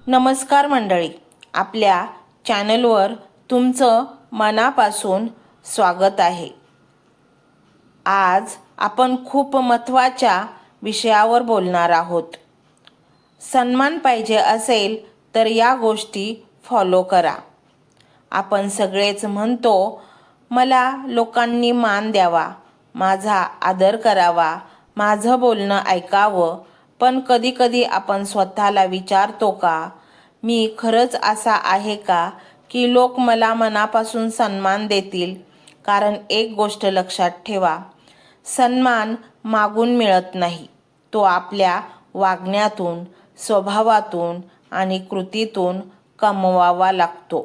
नमस्कार मंडळी, आपल्या चॅनलवर तुमचं मनापासून स्वागत आहे। आज आपण खूप महत्त्वाच्या विषयावर बोलणार आहोत। सन्मान पाहिजे असेल तर या गोष्टी फॉलो करा। आपण सगळेच म्हणतो, मला लोकांनी मान द्यावा, माझा आदर करावा, माझं बोलणं ऐकावं, पण कधी-कधी आपण स्वतःला विचारतो का, मी खरंच असा आहे का की लोक मला मनापासून सन्मान देतील? कारण एक गोष्ट लक्षात ठेवा, सन्मान मागून मिळत नाही, तो आपल्या वागण्यातून, स्वभावातून आणि कृतीतून कमवावा लागतो।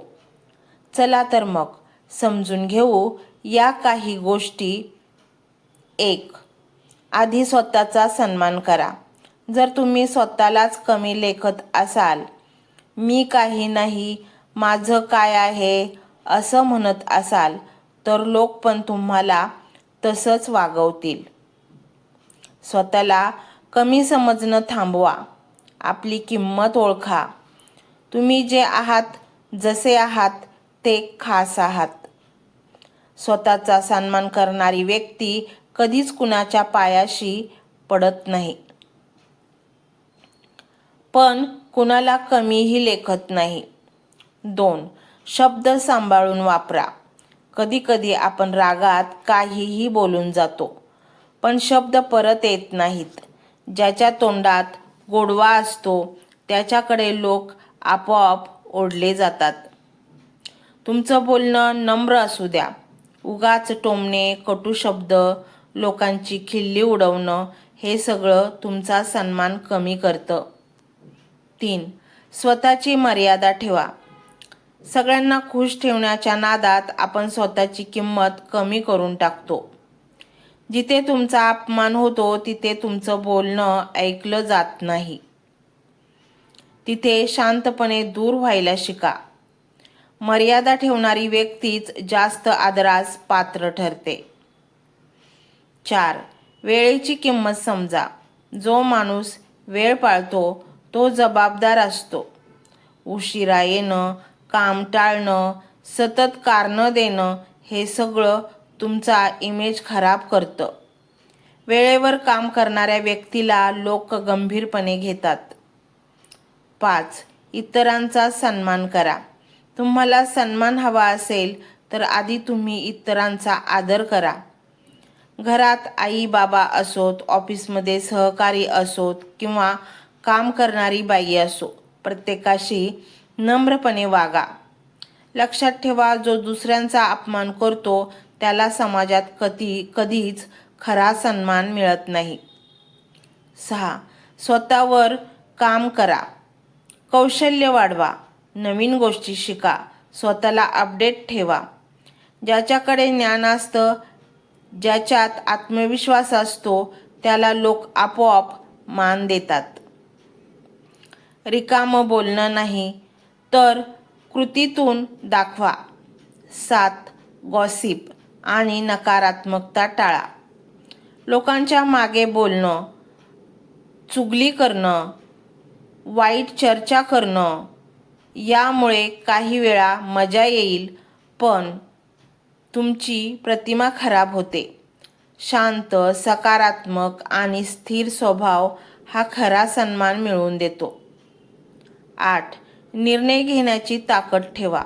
चला तर मग समजून घेऊ या काही गोष्टी। 1. आधी स्वतःचा सन्मान करा। जर तुम्ही स्वतःलाच कमी लेखत असाल, मी काही नाही, माझं काय आहे असं म्हणत असाल, तर लोक पण तुम्हाला तसंच वागवतील। स्वतःला कमी समजणं थांबवा, आपली किंमत ओळखा। तुम्ही जे आहात, जसे आहात ते खास आहात। स्वतःचा सन्मान करणारी व्यक्ती कधीच कुणाच्या पायाशी पडत नाही, पण कुणाला कमीही लेखत नाही। 2. शब्द सांभाळून वापरा। कधी-कधी आपण रागात काहीही बोलून जातो, पण शब्द परत येत नाहीत। ज्याच्या तोंडात गोडवा असतो त्याच्याकडे लोक आपोआप ओढले जातात। तुमचं बोलणं नम्र असू द्या। उगाच टोमणे, कटू शब्द, लोकांची खिल्ली उडवणं हे सगळं तुमचा सन्मान कमी करतं। 3. स्वतःची मर्यादा ठेवा। सगळ्यांना खुश ठेवण्याच्या नादात आपण स्वतःची किंमत कमी करून टाकतो। जिथे तुमचा अपमान होतो तिथे तुमचं बोलणं ऐकलं जात नाही, तिथे शांतपणे दूर व्हायला शिका। मर्यादा ठेवणारी व्यक्तीच जास्त आदरास पात्र ठरते। 4. वेळेची किंमत समजा। जो माणूस वेळ पाळतो तो जबाबदार असतो। उशिरा येणं, काम टाळणं, सतत कारणं देणं हे सगळं तुमचा इमेज खराब करतं। वेळेवर काम करणाऱ्या व्यक्तीला लोक गंभीरपणे घेतात। 5. इतरांचा सन्मान करा। तुम्हाला सन्मान हवा असेल तर आधी तुम्ही इतरांचा आदर करा। घरात आई बाबा असोत, ऑफिसमध्ये सहकारी असोत किंवा काम करणारी बाई असो, प्रत्येकाशी नम्रपणे वागा। लक्षात ठेवा, जो दुसऱ्यांचा अपमान करतो त्याला समाजात कधीच खरा सन्मान मिळत नाही। 6. स्वतःवर काम करा। कौशल्य वाढवा, नवीन गोष्टी शिका, स्वतःला अपडेट ठेवा। ज्याच्याकडे ज्ञान असतं, ज्याच्यात आत्मविश्वास असतो त्याला लोक आपोआप मान देतात। रिकामं बोलणं नाही तर कृतीतून दाखवा। 7. गॉसिप आणि नकारात्मकता टाळा। लोकांच्या मागे बोलणं, चुगली करणं, वाईट चर्चा करणं, यामुळे काही वेळा मजा येईल, पण तुमची प्रतिमा खराब होते। शांत, सकारात्मक आणि स्थिर स्वभाव हा खरा सन्मान मिळवून देतो। 8. निर्णय घेण्याची ताकद ठेवा।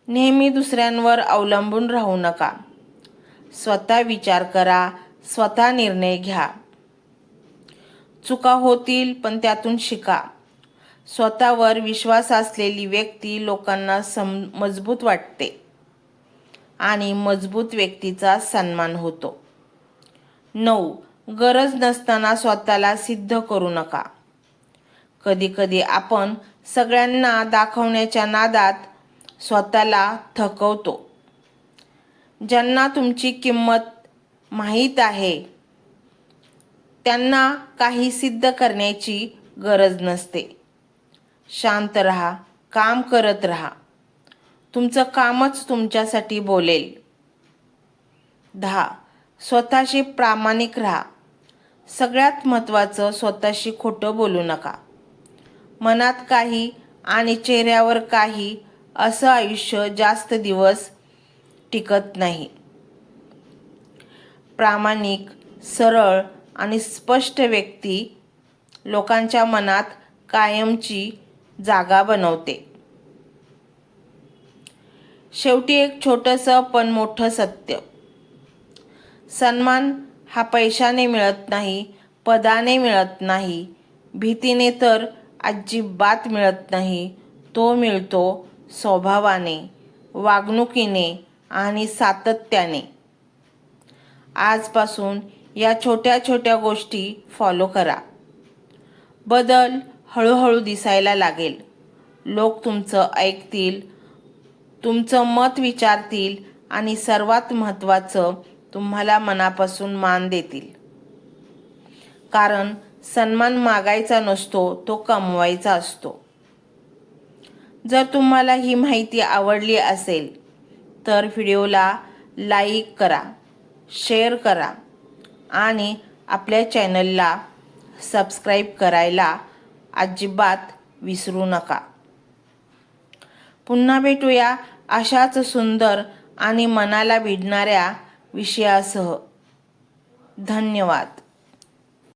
नेहमी दुसऱ्यांवर अवलंबून राहू नका। स्वतः विचार करा, स्वतः निर्णय घ्या। चुका होतील पण त्यातून शिका। स्वतःवर विश्वास असलेली व्यक्ती लोकांना मजबूत वाटते आणि मजबूत व्यक्तीचा सन्मान होतो। 9. गरज नसताना स्वतःला सिद्ध करू नका। कधी-कधी आपण सगळ्यांना दाखवण्याच्या नादात स्वतःला थकवतो। ज्यांना तुमची किंमत माहीत आहे त्यांना काही सिद्ध करण्याची गरज नसते। शांत राहा, काम करत राहा, तुमचं कामच तुमच्यासाठी बोलेल। 10. स्वतःशी प्रामाणिक राहा। सगळ्यात महत्त्वाचं, स्वतःशी खोटं बोलू नका। मनात काही आणि चेहऱ्यावर काही असं आयुष्य जास्त दिवस टिकत नाही. प्रामाणिक, सरळ आणि स्पष्ट व्यक्ती लोकांच्या मनात कायमची जागा बनवते. शेवटी एक छोटंसं पण मोठं सत्य. सन्मान हा पैशाने मिळत नाही, पदाने मिळत नाही, भीतीने तर अजिबात मिळत नाही. तो मिळतो स्वभावाने, वागणुकीने आणि सातत्याने. आजपासून या छोट्या छोट्या गोष्टी फॉलो करा. बदल हळूहळू दिसायला लागेल. लोक तुमचं ऐकतील, तुमचं मत विचारतील आणि सर्वात महत्त्वाचं, तुम्हाला मनापासून मान देतील. कारण सन्मान मागायचा नसतो, तो कमवायचा असतो. जर तुम्हाला ही माहिती आवडली असेल तर व्हिडिओला लाईक करा, शेअर करा आणि आपल्या चॅनलला सबस्क्राईब करायला अजिबात विसरू नका. पुन्हा भेटूया अशाच सुंदर आणि मनाला भिडणाऱ्या विषयासह. धन्यवाद.